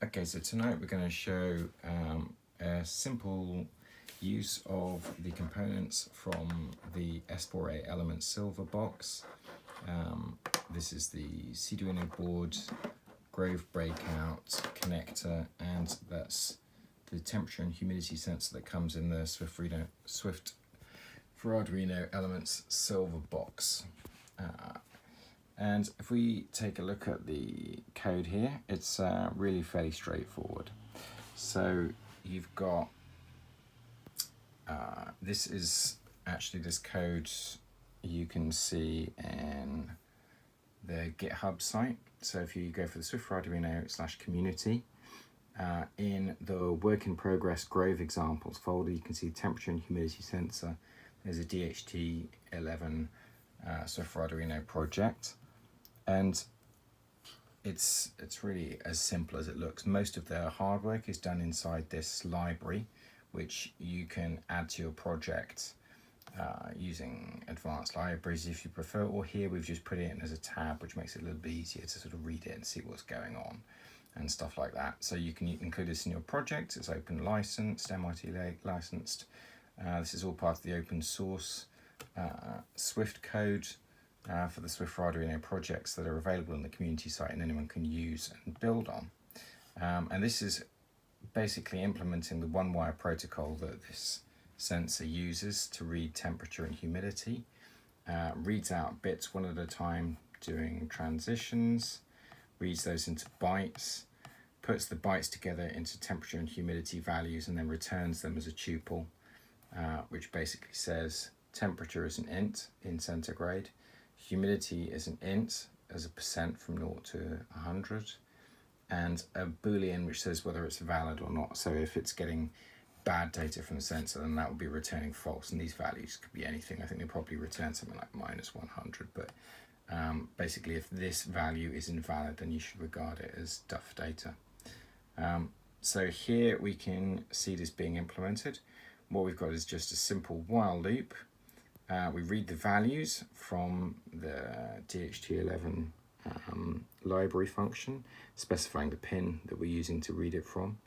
Okay, so tonight we're going to show a simple use of the components from the S4A Elements Silver box. This is the Arduino board, Grove breakout connector, and that's the temperature and humidity sensor that comes in the Swift for Arduino Elements Silver box. And if we take a look at the code here, it's really fairly straightforward. So you've got, this is actually this code you can see in the GitHub site. So if you go for the Swift for Arduino /community, in the work in progress Grove examples folder, you can see temperature and humidity sensor. There's a DHT11 Swift for Arduino project. And it's really as simple as it looks. Most of the hard work is done inside this library, which you can add to your project using advanced libraries if you prefer, or here we've just put it in as a tab, which makes it a little bit easier to sort of read it and see what's going on and stuff like that. So you can include this in your project. It's open licensed, MIT licensed. This is all part of the open source Swift code for the Swift for Arduino projects that are available on the community site and anyone can use and build on. And this is basically implementing the one-wire protocol that this sensor uses to read temperature and humidity, reads out bits one at a time doing transitions, reads those into bytes, puts the bytes together into temperature and humidity values, and then returns them as a tuple, which basically says temperature is an int in centigrade, humidity is an int as a percent from 0 to 100, and a boolean which says whether it's valid or not. So if it's getting bad data from the sensor, then that will be returning false, and these values could be anything. I think they probably return something like -100, but basically if this value is invalid, then you should regard it as duff data. So here we can see this being implemented. What we've got is just a simple while loop. We read the values from the DHT11 library function, specifying the pin that we're using to read it from.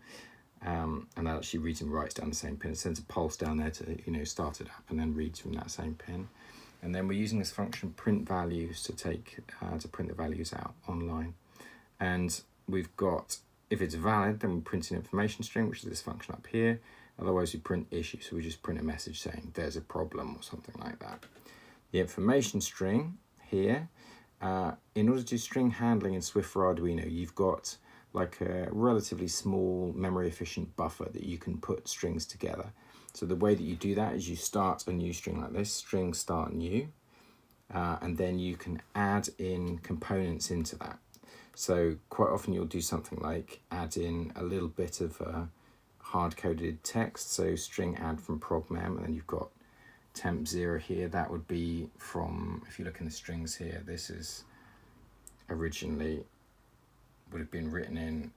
And that actually reads and writes down the same pin. It sends a pulse down there to start it up and then reads from that same pin. And then we're using this function print values to print the values out online. And we've got, if it's valid, then we print an information string, which is this function up here. Otherwise we print issue, so we just print a message saying there's a problem or something like that. The information string here, in order to do string handling in Swift for Arduino, you've got like a relatively small memory efficient buffer that you can put strings together. So the way that you do that is you start a new string like this, string start new, and then you can add in components into that. So quite often you'll do something like add in a little bit of hard-coded text, so string add from progmem, and then you've got temp0 here. That would be from, if you look in the strings here, this is originally would have been written in,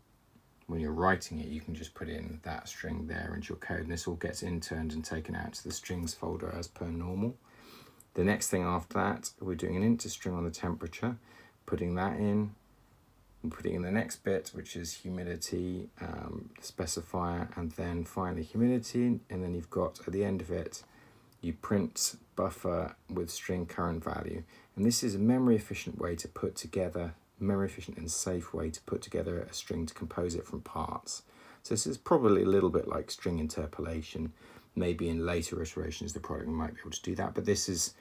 when you're writing it, you can just put in that string there into your code, and this all gets interned and taken out to the strings folder as per normal. The next thing after that, we're doing an int string on the temperature, putting that in, and putting in the next bit, which is humidity specifier, and then finally humidity, and then you've got at the end of it, you print buffer with string current value. And this is a memory efficient way to put together, memory efficient and safe way to put together a string to compose it from parts. So this is probably a little bit like string interpolation. Maybe in later iterations the product might be able to do that, but this is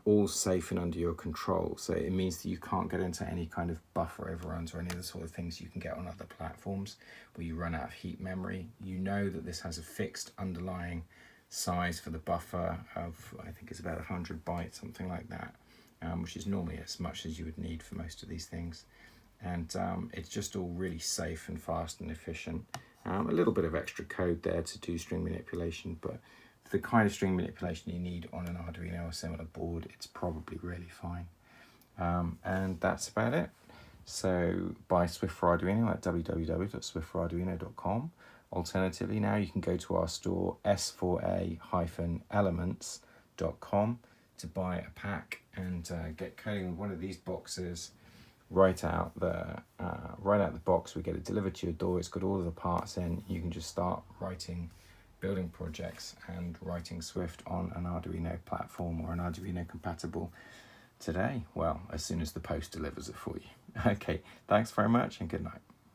all safe and under your control. So it means that you can't get into any kind of buffer overruns or any of the sort of things you can get on other platforms where you run out of heap memory. You know that this has a fixed underlying size for the buffer of, I think it's about 100 bytes, something like that, which is normally as much as you would need for most of these things. And it's just all really safe and fast and efficient. A little bit of extra code there to do string manipulation, but for the kind of string manipulation you need on an Arduino or similar board, it's probably really fine. And that's about it. So buy Swift for Arduino at www.swiftforarduino.com. Alternatively, now you can go to our store S4A-Elements.com to buy a pack and get coding with one of these boxes right out the box. We get it delivered to your door. It's got all of the parts in. You can just start building projects and writing Swift on an Arduino platform or an Arduino compatible today. Well, as soon as the post delivers it for you. Okay, thanks very much and good night.